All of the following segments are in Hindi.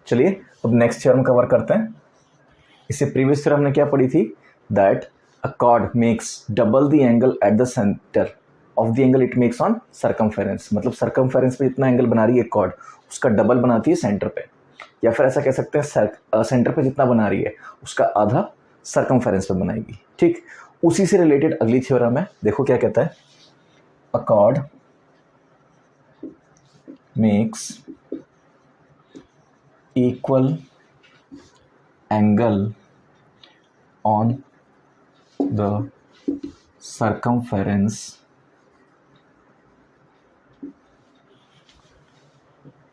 चलिए अब नेक्स्ट थ्योरम कवर करते हैं। इससे प्रीवियस थ्योरम ने क्या पढ़ी थी, that a cord makes double the angle eight the centre of the angle it makes on circumference. मतलब सर्कमफेरेंस पे जितना एंगल बना रही है कॉर्ड, उसका डबल बनाती है सेंटर पे, या फिर ऐसा कह सकते हैं सेंटर पे जितना बना रही है उसका आधा सर्कमफेरेंस पे बनाएगी। ठीक, उसी से रिलेटेड अगली थ्योरम है, देखो क्या कहता है, अ cord makes equal angle on the circumference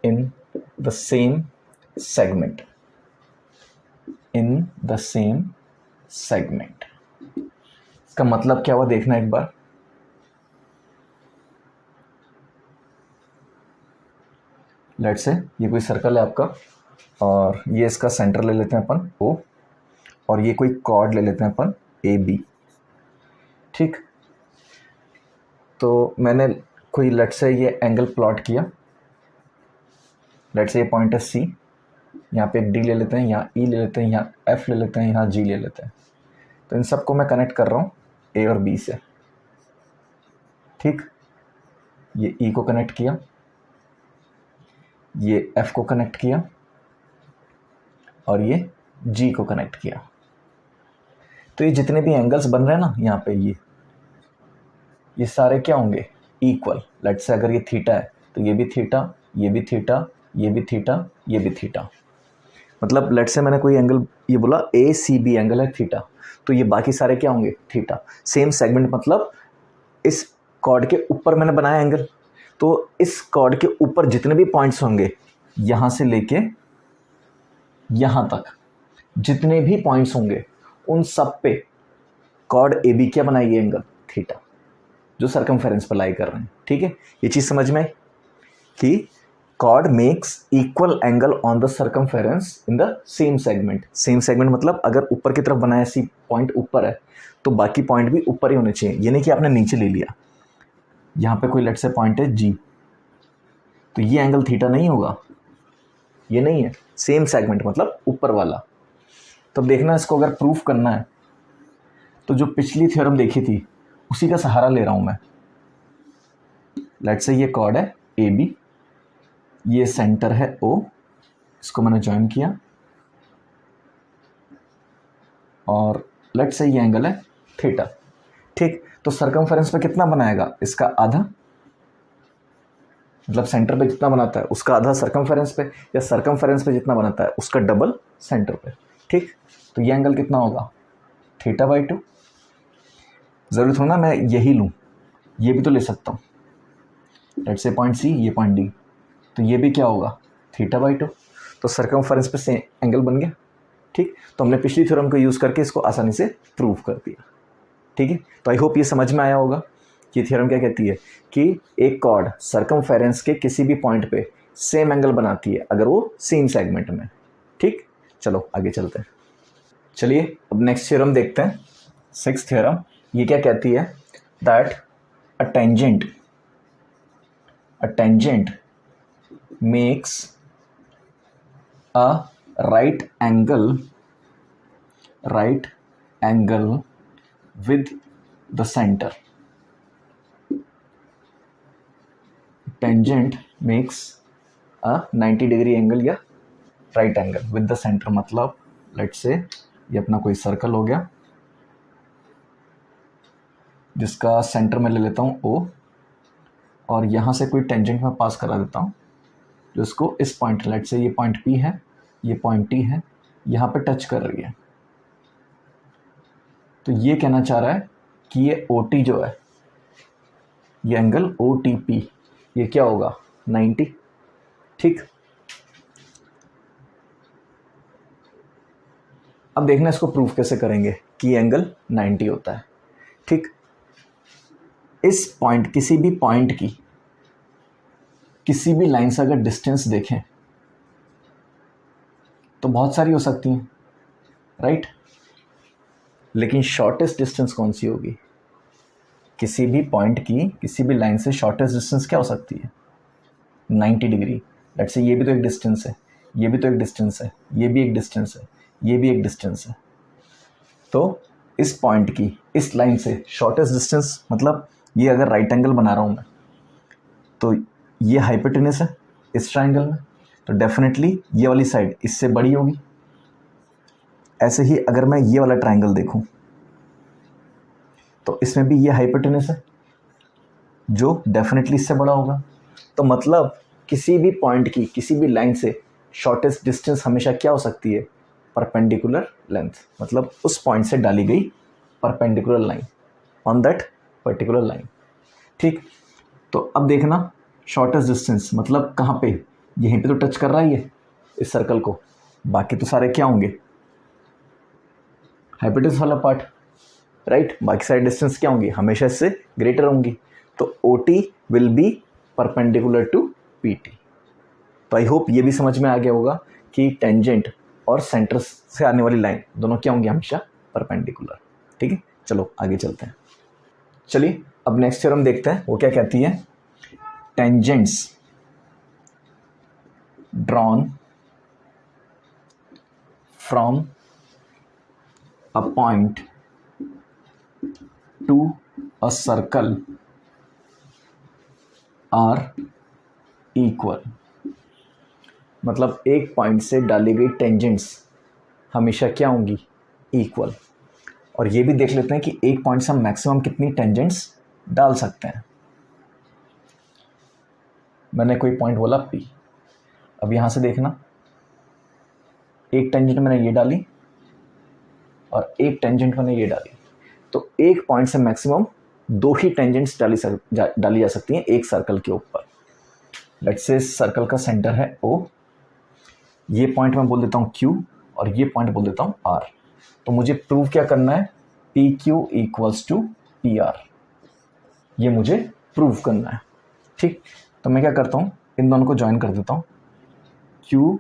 in the same segment. इसका मतलब क्या हुआ देखना एक बार। लेट्स से ये कोई सर्कल है आपका और ये इसका सेंटर ले लेते हैं अपन O, और ये कोई कॉर्ड ले लेते हैं अपन AB। ठीक, तो मैंने कोई लेट्स से ये एंगल प्लॉट किया, लेट्स से ये पॉइंट है C, यहाँ पे एक D ले लेते हैं, यहाँ E ले लेते हैं, यहाँ F ले लेते हैं, यहाँ G ले लेते हैं। तो इन सबको मैं कनेक्ट कर रहा हूँ A और B से। ठीक, ये E को कनेक्ट किया, ये F को कनेक्ट किया और ये G को कनेक्ट किया। तो ये जितने भी एंगल्स बन रहे हैं ना यहाँ पे, ये सारे क्या होंगे, इक्वल। लेट्स से अगर ये थीटा है तो ये भी थीटा, ये भी थीटा, ये भी थीटा, ये भी थीटा। मतलब लेट्स से मैंने कोई एंगल ये बोला ACB एंगल है थीटा, तो ये बाकी सारे क्या होंगे, थीटा। सेम सेगमेंट, मतलब इस कॉर्ड के ऊपर मैंने बनाया एंगल, तो इस कॉर्ड के ऊपर जितने भी पॉइंट्स होंगे यहाँ से लेके यहाँ तक जितने भी पॉइंट्स होंगे उन सब पे कॉर्ड AB क्या बनाएगी, एंगल थीटा, जो सर्कमफेरेंस पर लाई कर रहे हैं। ठीक है, ये चीज़ समझ में आई कि chord makes equal angle on the circumference in the same segment. Same segment मतलब अगर ऊपर की तरफ बनाया, सी पॉइंट ऊपर है तो बाकी पॉइंट भी ऊपर ही होने चाहिए। ये नहीं कि आपने नीचे ले लिया, यहाँ पे कोई लेट्स से पॉइंट है G, तो ये एंगल थीटा नहीं होगा, ये नहीं है। सेम सेगमेंट मतलब ऊपर वाला। तब देखना, इसको अगर प्रूफ करना है तो जो पिछली थ्योरम देखी थी उसी का सहारा ले रहा हूं मैं। लेट्स से ये कॉर्ड है AB, ये सेंटर है O, इसको मैंने ज्वाइन किया, और लेट्स से ये एंगल है थीटा। ठीक, तो सर्कमफेरेंस पे कितना बनाएगा, इसका आधा, मतलब सेंटर पे जितना बनाता है उसका आधा सर्कमफेरेंस पे, या सर्कमफेरेंस पे जितना बनाता है उसका डबल सेंटर पे। ठीक, तो ये एंगल कितना होगा, θ/2। ज़रूरी थोड़ा ना मैं यही लूँ, ये भी तो ले सकता हूँ। लेट्स से पॉइंट C, ये पॉइंट D, तो ये भी क्या होगा, θ/2। तो सर्कमफेरेंस पे से एंगल बन गया। ठीक, तो हमने पिछली थ्योरम को यूज़ करके इसको आसानी से प्रूव कर दिया। ठीक है, तो आई होप ये समझ में आया होगा कि थ्योरम क्या कहती है कि एक कॉर्ड सर्कमफेरेंस के किसी भी पॉइंट पे सेम एंगल बनाती है अगर वो सेम सेगमेंट में। ठीक, चलो आगे चलते हैं। चलिए अब नेक्स्ट थ्योरम देखते हैं, सिक्स्थ थ्योरम। ये क्या कहती है, that a tangent makes a right angle with the center. Tangent makes a 90 degree angle या right angle with the center। मतलब let's say ये अपना कोई सर्कल हो गया जिसका सेंटर में ले लेता हूँ O, और यहाँ से कोई टेंजेंट में पास करा देता हूँ जो इसको इस पॉइंट, लेट्स से ये पॉइंट P है, ये पॉइंट T है, यहाँ पे टच कर रही है। तो ये कहना चाह रहा है कि ये OT जो है, ये एंगल OTP, ये क्या होगा, 90। ठीक, अब देखना इसको प्रूफ कैसे करेंगे कि ये एंगल 90 होता है। ठीक, इस पॉइंट, किसी भी पॉइंट की किसी भी लाइन से अगर डिस्टेंस देखें तो बहुत सारी हो सकती हैं, राइट। लेकिन शॉर्टेस्ट डिस्टेंस कौन सी होगी, किसी भी पॉइंट की किसी भी लाइन से शॉर्टेस्ट डिस्टेंस क्या हो सकती है, 90 डिग्री। लेट्स से ये भी तो एक डिस्टेंस है, ये भी तो एक डिस्टेंस है, ये भी एक डिस्टेंस है, ये भी एक डिस्टेंस है। तो इस पॉइंट की इस लाइन से शॉर्टेस्ट डिस्टेंस, मतलब ये अगर राइट एंगल बना रहा हूँ मैं, तो ये हाइपोटेनस है इस ट्राइंगल में, तो डेफिनेटली ये वाली साइड इससे बड़ी होगी। ऐसे ही अगर मैं ये वाला ट्राइंगल देखूं तो इसमें भी ये हाइपोटेनस है जो डेफिनेटली इससे बड़ा होगा। तो मतलब किसी भी पॉइंट की किसी भी लाइन से शॉर्टेस्ट डिस्टेंस हमेशा क्या हो सकती है? परपेंडिकुलर लेंथ, मतलब उस पॉइंट से डाली गई perpendicular line on that particular line. ठीक, तो अब देखना शॉर्टेस्ट डिस्टेंस मतलब कहाँ पे, यहीं पे तो टच कर रहा है ये इस सर्कल को, बाकी तो सारे क्या होंगे? हाइपोटेनस वाला पार्ट, राइट। बाकी सारे डिस्टेंस क्या होंगी? हमेशा इससे ग्रेटर होंगी। तो OT will be perpendicular to PT। तो आई होप ये भी समझ में आ गया होगा कि टेंजेंट और सेंटर से आने वाली लाइन दोनों क्या होंगी? हमेशा परपेंडिकुलर। ठीक है, चलो आगे चलते हैं। चलिए अब नेक्स्ट थ्योरम देखते हैं, वो क्या कहती है। Tangents drawn from a point to a circle are equal, मतलब एक पॉइंट से डाली गई टेंजेंट्स हमेशा क्या होंगी? इक्वल। और ये भी देख लेते हैं कि एक पॉइंट से हम मैक्सिमम कितनी टेंजेंट्स डाल सकते हैं। मैंने कोई पॉइंट बोला P, अब यहाँ से देखना एक टेंजेंट मैंने ये डाली और एक टेंजेंट मैंने ये डाली, तो एक पॉइंट से मैक्सिमम 2 ही टेंजेंट्स डाली जा सकती हैं एक सर्कल के ऊपर। लेट्स से सर्कल का सेंटर है O, ये पॉइंट मैं बोल देता हूँ Q और ये पॉइंट बोल देता हूँ R। तो मुझे प्रूव क्या करना है? PQ इक्वल्स टू PR, ये मुझे प्रूव करना है। ठीक, तो मैं क्या करता हूँ, इन दोनों को ज्वाइन कर देता हूँ, Q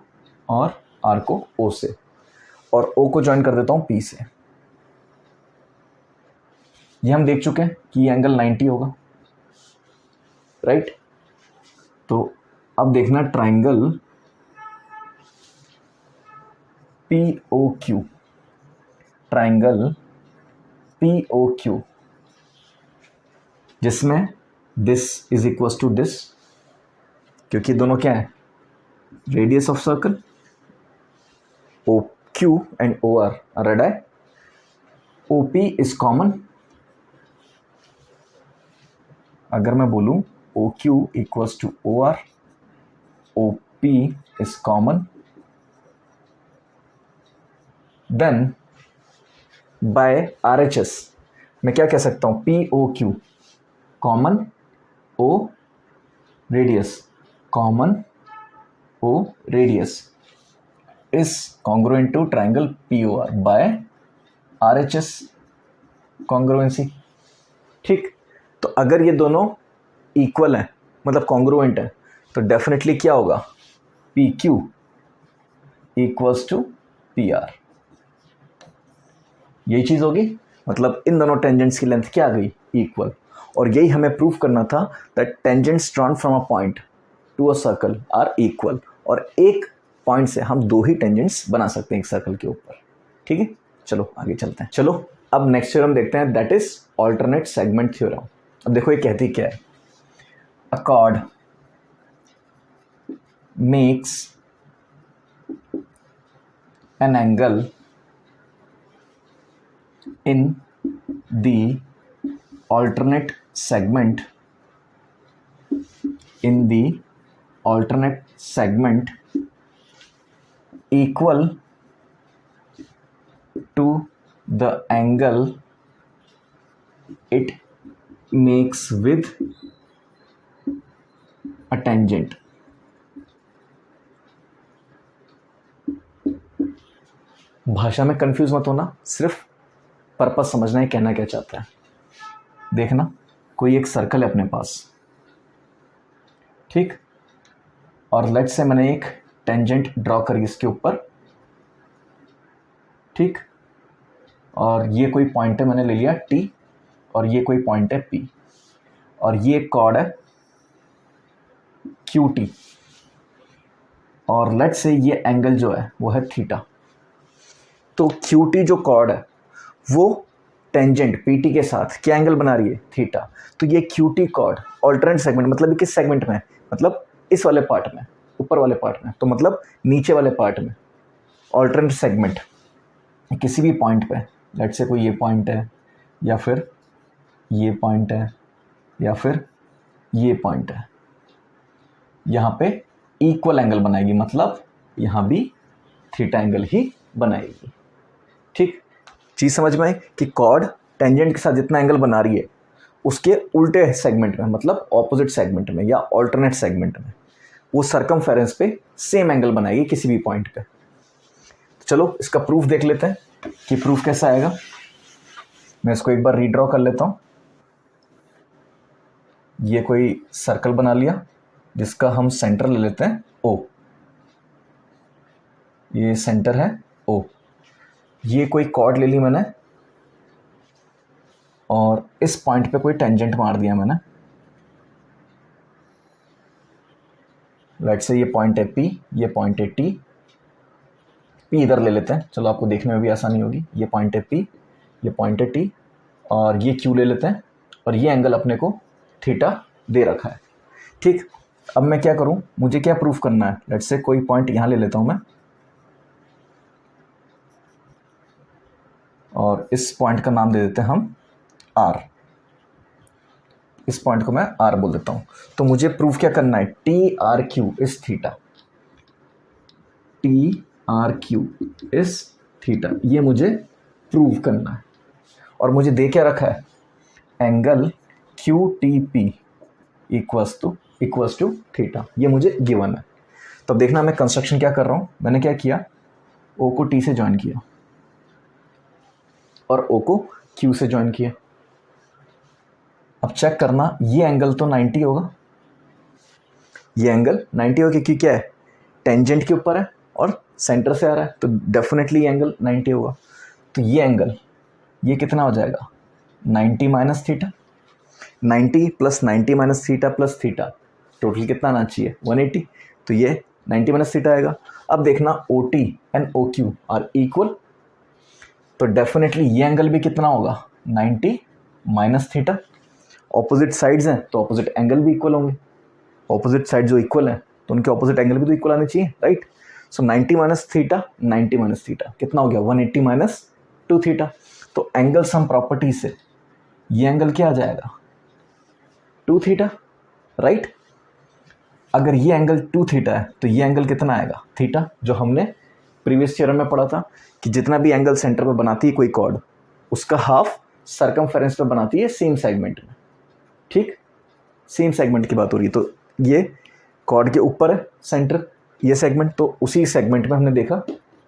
और R को O से, और O को ज्वाइन कर देता हूँ P से। ये हम देख चुके हैं कि ये एंगल 90 होगा, राइट। तो अब देखना ट्राइंगल POQ, ट्राइंगल POQ जिसमें this is equals to this, क्योंकि दोनों क्या है? Radius of circle. OQ and OR are radii, OP is common. अगर मैं बोलूं OQ equals to OR, OP is common, then by RHS मैं क्या कह सकता हूं? POQ common O radius, common O radius is congruent to triangle POR by RHS congruency. ठीक, तो अगर ये दोनों इक्वल हैं, मतलब कॉन्ग्रुएंट है, तो डेफिनेटली क्या होगा? PQ इक्वल्स टू PR, यही चीज होगी। मतलब इन दोनों टेंजेंट्स की लेंथ क्या आ गई? इक्वल। और यही हमें प्रूव करना था that tangents drawn from a point to a circle are equal, और एक पॉइंट से हम 2 ही टेंजेंट्स बना सकते हैं एक सर्कल के ऊपर। ठीक है, चलो आगे चलते हैं। चलो अब नेक्स्ट थ्योरम देखते हैं, that is alternate segment theorem. अब देखो ये कहती क्या है। अ cord makes an angle in the alternate segment equal to the angle it makes with a tangent। भाषा में कंफ्यूज मत होना, सिर्फ पर्पस समझना है कहना क्या चाहता है। देखना कोई एक सर्कल है अपने पास, ठीक, और लेट्स से मैंने एक टेंजेंट ड्रॉ करी इसके ऊपर, ठीक, और ये कोई पॉइंट है मैंने ले लिया T, और ये कोई पॉइंट है P, और ये कॉर्ड है QT, और लेट्स से ये एंगल जो है वो है थीटा। तो QT जो कॉर्ड है वो टेंजेंट PT के साथ क्या एंगल बना रही है, थीटा। तो ये QT कॉर्ड ऑल्टरनेट सेगमेंट, मतलब किस सेगमेंट में, मतलब इस वाले पार्ट में, ऊपर वाले पार्ट में, तो मतलब नीचे वाले पार्ट में ऑल्टरनेट सेगमेंट किसी भी पॉइंट पे, लेट्स से कोई ये पॉइंट है या फिर ये पॉइंट है या फिर ये पॉइंट है, यहाँ पे इक्वल एंगल बनाएगी, मतलब यहाँ भी थीटा एंगल ही बनाएगी। ठीक, चीज़ समझ में आई कि कॉर्ड टेंजेंट के साथ जितना एंगल बना रही है उसके उल्टे सेगमेंट में, मतलब ऑपोजिट सेगमेंट में या ऑल्टरनेट सेगमेंट में, वो सरकमफेरेंस पे सेम एंगल बनाएगी किसी भी पॉइंट पे। तो चलो इसका प्रूफ देख लेते हैं कि प्रूफ कैसा आएगा। मैं इसको एक बार रीड्रॉ कर लेता हूँ। ये कोई सर्कल बना लिया जिसका हम सेंटर ले लेते हैं O। ये सेंटर है O। ये कोई कॉर्ड ले ली मैंने और इस पॉइंट पे कोई टेंजेंट मार दिया मैंने। लेट्स से ये पॉइंट है P, ये पॉइंट है T। P इधर ले लेते हैं, चलो आपको देखने में भी आसानी होगी। ये पॉइंट है P, ये पॉइंट है T और ये Q ले लेते हैं और ये एंगल अपने को थीटा दे रखा है। ठीक, अब मैं क्या करूं, मुझे क्या प्रूफ करना है। लेट्स से कोई पॉइंट यहां ले लेता हूं मैं और इस पॉइंट का नाम दे देते हैं हम R। इस पॉइंट को मैं R बोल देता हूं। तो मुझे प्रूफ क्या करना है, TRQ is theta. TRQ is theta, ये मुझे प्रूव करना है। और मुझे दे क्या रखा है, angle QTP equals to theta, ये मुझे गिवन है। तो अब देखना मैं कंस्ट्रक्शन क्या कर रहा हूँ। मैंने क्या किया, O को T से ज्वाइन किया और O को Q से ज्वाइन किया। अब चेक करना, ये एंगल तो 90 होगा, ये एंगल 90 होगा क्योंकि क्या है, टेंजेंट के ऊपर है और सेंटर से आ रहा है, तो डेफिनेटली एंगल 90 होगा। तो ये एंगल, ये कितना हो जाएगा, 90 minus theta. 90 plus 90 minus theta plus theta, total कितना आना चाहिए, 180। तो ये 90 माइनस थीटा आएगा। अब देखना OT and OQ are equal, तो डेफिनेटली ये एंगल भी कितना होगा, 90 माइनस थीटा। ऑपोजिट साइड्स हैं तो ऑपोजिट एंगल भी इक्वल होंगे। ऑपोजिट साइड जो इक्वल हैं तो उनके ऑपोजिट एंगल भी तो इक्वल आने चाहिए, राइट। सो 90 माइनस थीटा, 90 माइनस थीटा कितना हो गया, 180 माइनस 2 थीटा। तो एंगल सम प्रॉपर्टी से ये एंगल क्या आ जाएगा, 2 थीटा, राइट। अगर ये एंगल 2 थीटा है तो ये एंगल कितना आएगा, थीटा, जो हमने प्रीवियस थ्योरम में पढ़ा था कि जितना भी एंगल सेंटर में बनाती है कोई कॉर्ड, उसका हाफ सरकमफेरेंस पे बनाती है सेम सेगमेंट में। ठीक, सेम सेगमेंट की बात हो रही है। तो ये कॉर्ड के ऊपर है सेंटर, ये सेगमेंट, तो उसी सेगमेंट में हमने देखा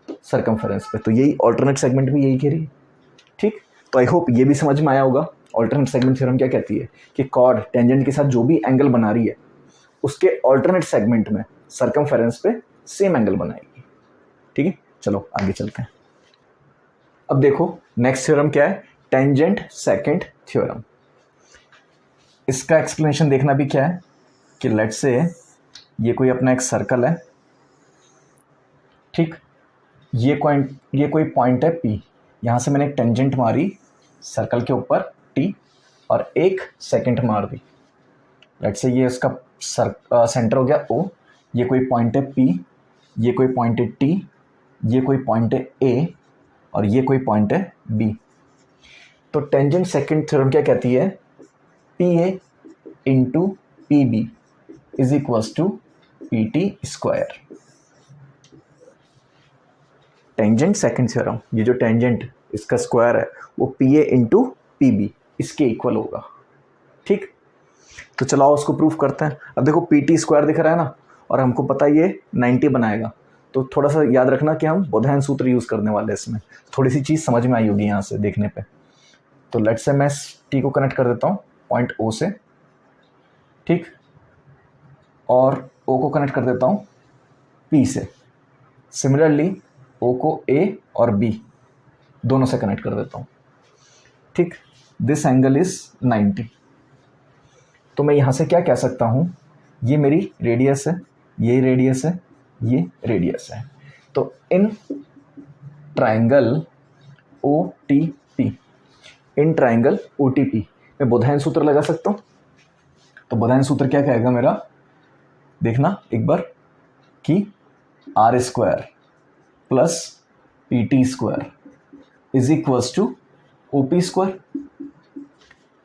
सरकमफेरेंस पे, तो यही ऑल्टरनेट सेगमेंट भी यही कह रही है। ठीक, तो आई होप ये भी समझ में आया होगा ऑल्टरनेट सेगमेंट थ्योरम क्या कहती है कि कॉर्ड टेंजेंट के साथ जो भी एंगल बना रही है उसके ऑल्टरनेट सेगमेंट में सरकमफेरेंस पे सेम एंगल बनाएगी। ठीक है, चलो आगे चलते हैं। अब देखो नेक्स्ट थ्योरम क्या है, टेंजेंट सेकंड थ्योरम। इसका एक्सप्लेनेशन देखना भी क्या है कि लेट्स से ये कोई अपना एक सर्कल है, ठीक, ये कोई पॉइंट है P, यहाँ से मैंने एक टेंजेंट मारी सर्कल के ऊपर T और एक सेकंड मार दी। लेट्स से ये इसका सेंटर हो गया O, ये कोई पॉइंट है P, ये कोई पॉइंट है T, ये कोई पॉइंट है A और ये कोई पॉइंट है B। तो टेंजेंट सेकंड थ्योरम क्या कहती है, PA into PB is equals to PT square. Tangent second theorem, ये जो टेंजेंट इसका स्क्वायर है वो PA इंटू PB इसके इक्वल होगा। ठीक, तो चलाओ उसको प्रूफ करते हैं। अब देखो PT स्क्वायर दिख रहा है ना, और हमको पता है ये 90 बनाएगा, तो थोड़ा सा याद रखना कि हम बोधायन सूत्र यूज़ करने वाले हैं इसमें, थोड़ी सी चीज़ समझ में आई होगी यहाँ से देखने पे। तो लेट्स से मैं T को कनेक्ट कर देता हूँ पॉइंट O से, ठीक, और O को कनेक्ट कर देता हूँ P से। सिमिलरली O को A और B दोनों से कनेक्ट कर देता हूँ। ठीक, दिस एंगल इज 90। तो मैं यहाँ से क्या कह सकता हूँ, ये मेरी रेडियस है, यही रेडियस है, ये रेडियस है। तो in triangle OTP, in triangle OTP मैं बोधायन सूत्र लगा सकता हूँ। तो बोधायन सूत्र क्या कहेगा मेरा, देखना एक बार कि R² plus PT² is equals to OP²।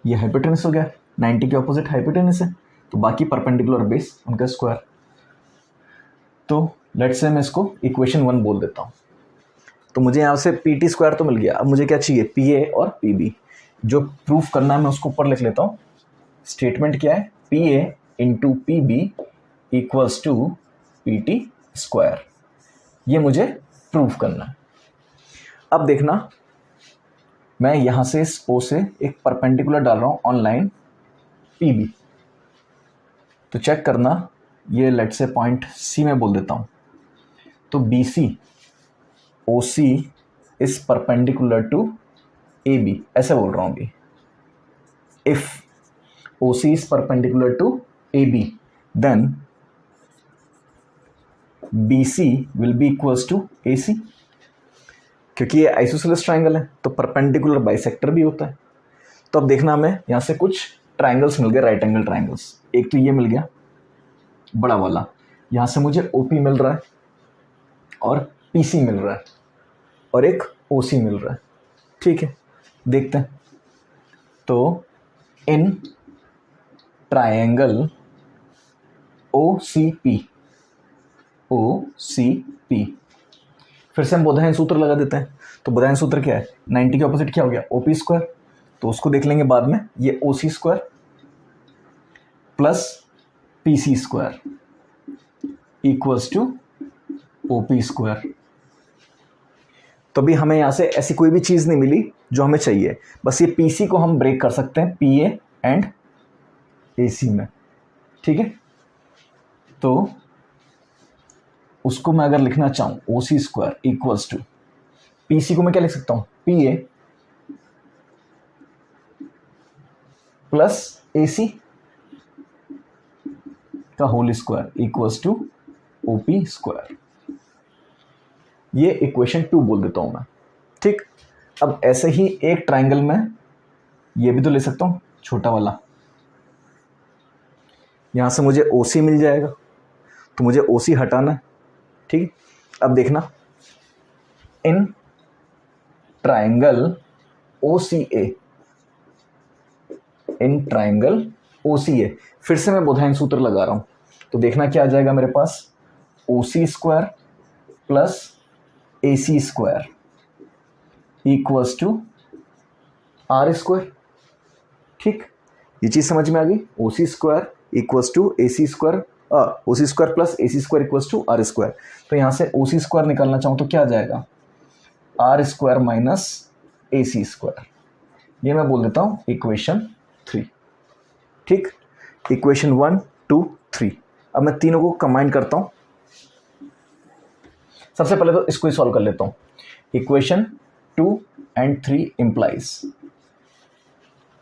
ये हाइपोटेनस हो गया, 90 के ऑपोजिट हाइपोटेनस है, तो बाकी परपेंडिकुलर बेस उनका स्क्वायर। तो लेट्स से मैं इसको इक्वेशन 1 बोल देता हूँ। तो मुझे यहाँ से PT² तो मिल गया, अब मुझे क्या चाहिए, PA और PB। जो प्रूफ करना है मैं उसको ऊपर लिख लेता हूँ। स्टेटमेंट क्या है, PA into PB equals to PT²। ये मुझे प्रूफ करना है। अब देखना, मैं यहाँ से इस O से एक परपेंडिकुलर डाल रहा हूँ ऑन लाइन PB। तो चेक करना, ये लेट से पॉइंट C में बोल देता हूँ। तो BC OC is perpendicular to AB, ऐसे बोल रहा हूँ अभी। If OC is perpendicular to AB then BC will be equals to AC। क्योंकि ये आइसोसेलेस ट्राइंगल है तो परपेंडिकुलर बाइसेक्टर भी होता है। तो अब देखना, हमें यहाँ से कुछ ट्राइंगल्स मिल गए, राइट एंगल ट्राइंगल्स। एक तो ये मिल गया बड़ा वाला, यहाँ से मुझे OP मिल रहा है और PC मिल रहा है और एक OC मिल रहा है। ठीक है, देखते हैं। तो इन ट्राइंगल OCP फिर से हम बोधायन सूत्र लगा देते हैं। तो बोधायन सूत्र क्या है, 90 के ऑपोजिट क्या हो गया, OP²। तो उसको देख लेंगे बाद में। ये OC² plus PC² equals to OP²। तो अभी हमें यहाँ से ऐसी कोई भी चीज़ नहीं मिली जो हमें चाहिए, बस ये PC को हम ब्रेक कर सकते हैं PA एंड AC में। ठीक है, तो उसको मैं अगर लिखना चाहूँ OC² इक्वल्स टू PC को मैं क्या लिख सकता हूँ, PA प्लस AC का whole square equals to OP²। ये इक्वेशन 2 बोल देता हूँ मैं। ठीक, अब ऐसे ही एक ट्राइंगल में ये भी तो ले सकता हूँ, छोटा वाला। यहाँ से मुझे OC मिल जाएगा, तो मुझे OC हटाना है। ठीक, अब देखना, in triangle OCA, in triangle OCA फिर से मैं बोधायन सूत्र लगा रहा हूँ। तो देखना क्या आ जाएगा मेरे पास, OC² plus AC² equals to R²। ठीक, ये चीज़ समझ में आ गई। OC² equals to AC² OC² plus AC² equals to R²। तो यहाँ से OC² निकालना चाहूँ तो क्या आ जाएगा, R² माइनस AC²। ये मैं बोल देता हूँ इक्वेशन 3। ठीक, इक्वेशन 1, 2, 3। अब मैं तीनों को कंबाइन करता हूँ। सबसे पहले तो इसको ही सॉल्व कर लेता हूँ। इक्वेशन 2 एंड 3 इंप्लाइज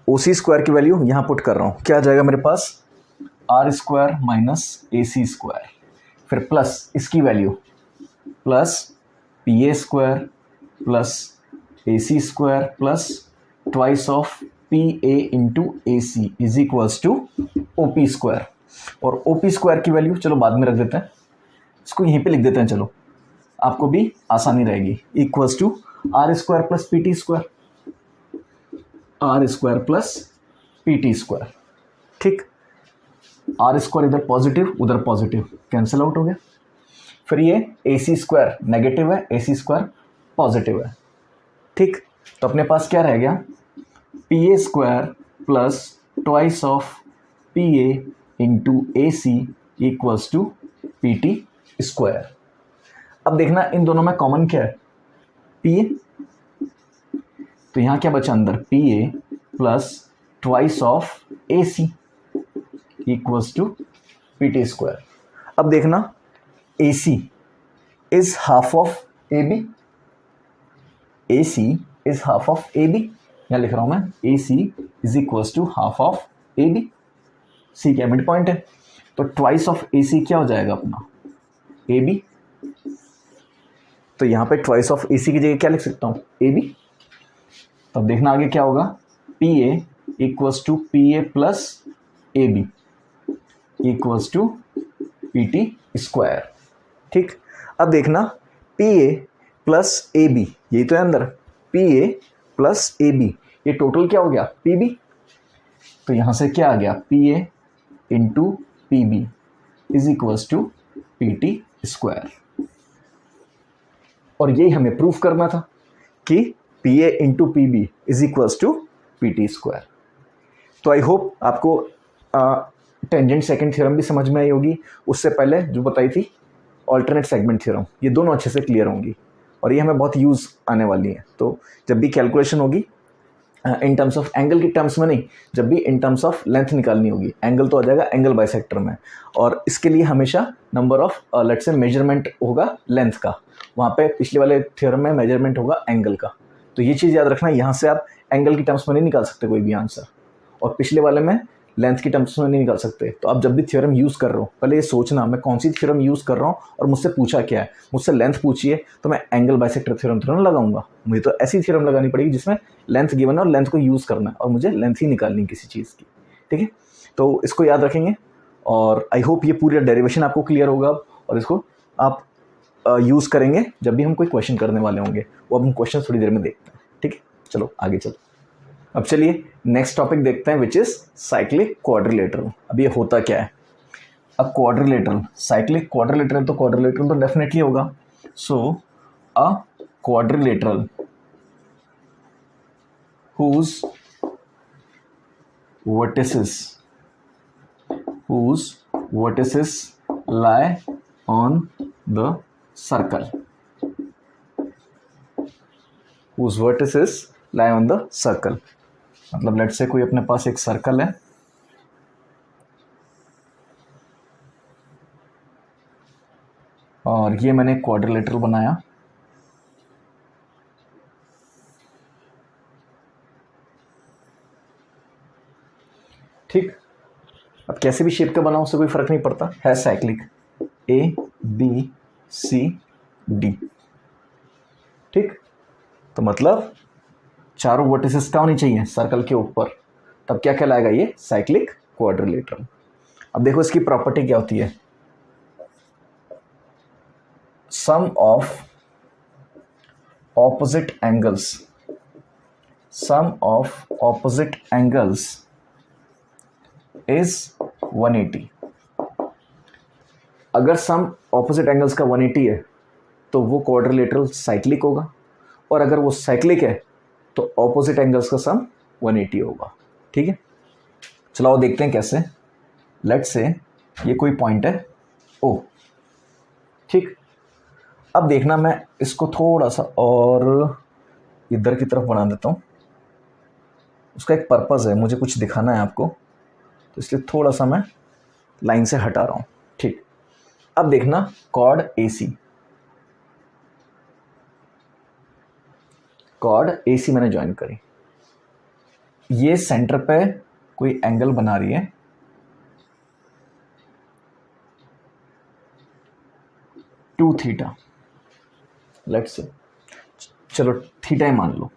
OC² की वैल्यू यहाँ पुट कर रहा हूँ। क्या आ जाएगा मेरे पास, R² माइनस AC², फिर प्लस इसकी value plus PA² plus AC² plus twice of PA into AC is equals to OP²। और OP² की वैल्यू चलो बाद में रख देते हैं, इसको यहीं पे लिख देते हैं, चलो आपको भी आसानी रहेगी। Equals to R² plus PT², R² plus PT²। ठीक, R² इधर पॉजिटिव उधर पॉजिटिव, कैंसिल आउट हो गया। फिर ये AC² नेगेटिव है, AC² पॉजिटिव है। ठीक, तो अपने पास क्या रह गया, PA² plus twice of PA into AC equals to PT²। अब देखना इन दोनों में कॉमन क्या है, PA। तो यहाँ क्या बचा अंदर, PA plus twice of AC equals to PT²। अब देखना AC is half of AB, AC is half of AB। यहाँ लिख रहा हूँ मैं AC is equals to half of AB। C क्या मिड पॉइंट है, तो ट्वाइस ऑफ AC क्या हो जाएगा अपना AB। तो यहाँ पे ट्वाइस ऑफ AC की जगह क्या लिख सकता हूँ, AB। तब देखना आगे क्या होगा, PA equals to PA plus AB equals to PT square. ठीक, अब देखना PA प्लस AB, यही तो है अंदर, PA प्लस AB, ये टोटल क्या हो गया, PB। तो यहाँ से क्या आ गया, PA into PB is equals to PT square. और यही हमें प्रूफ करना था कि PA into PB is equals to PT square. तो आई होप आपको टेंजेंट सेकंड थ्योरम भी समझ में आई होगी, उससे पहले जो बताई थी ऑल्टरनेट सेगमेंट थ्योरम, ये दोनों अच्छे से क्लियर होंगी और ये हमें बहुत यूज़ आने वाली है। तो जब भी कैलकुलेशन होगी इन टर्म्स ऑफ एंगल की टर्म्स में नहीं, जब भी इन टर्म्स ऑफ लेंथ निकालनी होगी, एंगल तो आ जाएगा एंगल बाइसेक्टर में, और इसके लिए हमेशा number of let's say measurement होगा लेंथ का, वहाँ पे पिछले वाले थ्योरम में मेजरमेंट होगा एंगल का। तो ये चीज़ याद रखना, यहाँ से आप एंगल की टर्म्स में नहीं निकाल सकते कोई भी आंसर, और पिछले वाले में लेंथ की टर्म्स में नहीं निकाल सकते। तो आप जब भी थ्योरम यूज़ कर रहे हो, पहले ये सोचना मैं कौन सी थ्योरम यूज़ कर रहा हूँ और मुझसे पूछा क्या है। मुझसे लेंथ पूछिए तो मैं एंगल बाइसेक्टर थ्योरम थोड़ा लगाऊंगा, मुझे तो ऐसी थ्योरम लगानी पड़ेगी जिसमें लेंथ गिवन है और लेंथ को यूज़ करना है और मुझे लेंथ ही निकालनी है किसी चीज़ की। ठीक है, तो इसको याद रखेंगे और आई होप ये पूरा डेरिवेशन आपको क्लियर होगा और इसको आप यूज़ करेंगे जब भी हम कोई क्वेश्चन करने वाले होंगे। वो अब हम क्वेश्चन थोड़ी देर में देखते हैं। ठीक है, चलो आगे चलो। अब चलिए नेक्स्ट टॉपिक देखते हैं, विच इज साइक्लिक क्वाड्रिलेटरल। अब ये होता क्या है, अब क्वाड्रिलेटरल, साइक्लिक क्वाड्रिलेटरल, तो क्वाड्रिलेटरल तो डेफिनेटली होगा। So a quadrilateral whose vertices lie on the circle, whose vertices lie on the circle। मतलब लेट्स से कोई अपने पास एक सर्कल है और ये मैंने क्वाड्रिलेटरल बनाया, ठीक। अब कैसे भी शेप का बनाओ उससे कोई फर्क नहीं पड़ता, है साइक्लिक, ABCD। ठीक, तो मतलब चारों वर्टिसेस का होनी चाहिए सर्कल के ऊपर, तब क्या कहलाएगा ये साइक्लिक क्वाड्रिलेटरल। अब देखो इसकी प्रॉपर्टी क्या होती है, सम ऑफ ऑपोजिट एंगल्स इज 180। अगर सम ऑपोजिट एंगल्स का 180 है तो वो क्वाड्रिलेटरल साइक्लिक होगा, और अगर वो साइक्लिक है तो ऑपोजिट एंगल्स का सम 180 होगा। ठीक है, चलो देखते हैं कैसे। लेट्स से ये कोई पॉइंट है O, ठीक। अब देखना मैं इसको थोड़ा सा और इधर की तरफ बना देता हूँ, उसका एक पर्पज़ है, मुझे कुछ दिखाना है आपको, तो इसलिए थोड़ा सा मैं लाइन से हटा रहा हूँ। ठीक, अब देखना कॉर्ड AC मैंने ज्वाइन करी, ये सेंटर पे कोई एंगल बना रही है 2 थीटा, लेट्स से, चलो थीटा ही मान लो,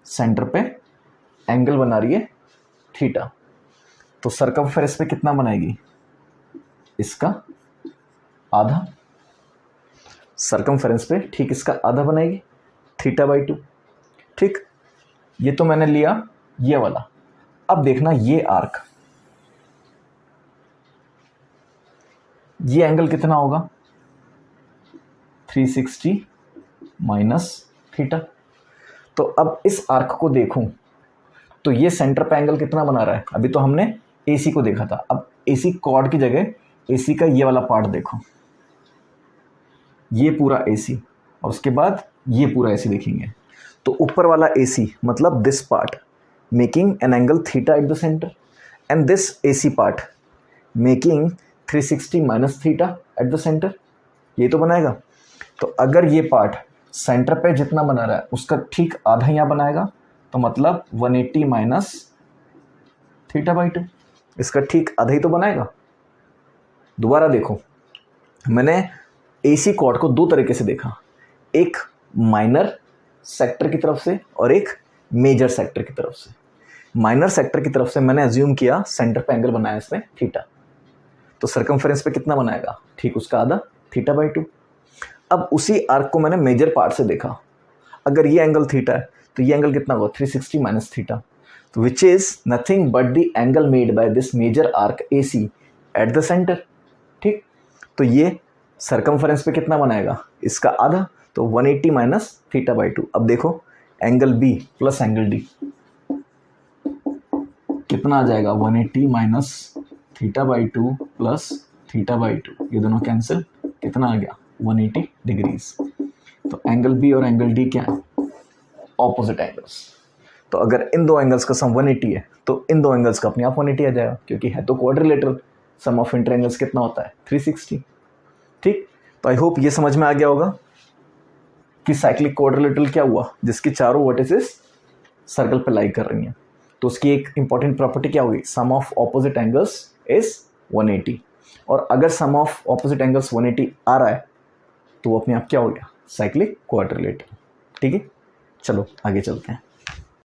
सेंटर पे एंगल बना रही है थीटा, तो सर्कमफेरेंस पे कितना बनाएगी, इसका आधा, सर्कमफेरेंस पे ठीक इसका आधा बनाएगी, θ/2। ठीक, ये तो मैंने लिया ये वाला। अब देखना ये आर्क, ये एंगल कितना होगा, 360 माइनस थीटा। तो अब इस आर्क को देखूं तो ये सेंटर पे एंगल कितना बना रहा है, अभी तो हमने AC को देखा था, अब AC कॉर्ड की जगह AC का ये वाला पार्ट देखो, ये पूरा AC और उसके बाद ये पूरा AC देखेंगे, तो ऊपर वाला AC मतलब this part making an angle theta eight the centre, and this AC part making 360 minus theta eight the centre, ये तो बनाएगा। तो अगर ये पार्ट सेंटर पे जितना बना रहा है उसका ठीक आधा यहाँ बनाएगा, तो मतलब 180 माइनस θ/2, इसका ठीक आधा ही तो बनाएगा। दोबारा देखो, मैंने AC कॉर्ड को दो तरीके से देखा, एक माइनर सेक्टर की तरफ से और एक मेजर सेक्टर की तरफ से। माइनर सेक्टर की तरफ से मैंने अज्यूम किया सेंटर पे एंगल बनाया इसने थीटा, तो सर्कमफेरेंस पे कितना बनाएगा, ठीक उसका आधा, θ/2। अब उसी आर्क को मैंने मेजर पार्ट से देखा, अगर ये एंगल थीटा है तो ये एंगल कितना होगा, 360 माइनस थीटा, तो which is nothing but the angle made by this major arc AC at the centre. ठीक, तो ये सर्कमफेरेंस पे कितना बनाएगा, इसका आधा, तो 180 माइनस θ/2। अब देखो angle B plus angle D कितना आ जाएगा, 180 माइनस θ/2 प्लस θ/2, ये दोनों कैंसिल, कितना आ गया 180 डिग्रीज। तो एंगल B और एंगल D क्या है, ऑपोजिट एंगल्स। तो अगर इन दो एंगल्स का सम 180 है तो इन दो एंगल्स का अपने आप 180 आ जाएगा, क्योंकि है तो quadrilateral, sum of inter angles कितना होता है 360। ठीक, तो आई होप ये समझ में आ गया होगा कि साइक्लिक क्वाड्रिलेटरल क्या हुआ, जिसकी चारों वर्टिसेस सर्कल पे लाई कर रही हैं, तो उसकी एक इंपॉर्टेंट प्रॉपर्टी क्या होगी, सम ऑफ ऑपोजिट एंगल्स इज 180। और अगर सम ऑफ ऑपोजिट एंगल्स 180 आ रहा है तो वो अपने आप क्या हो गया, साइक्लिक क्वाड्रिलेटरल। ठीक है, चलो आगे चलते हैं।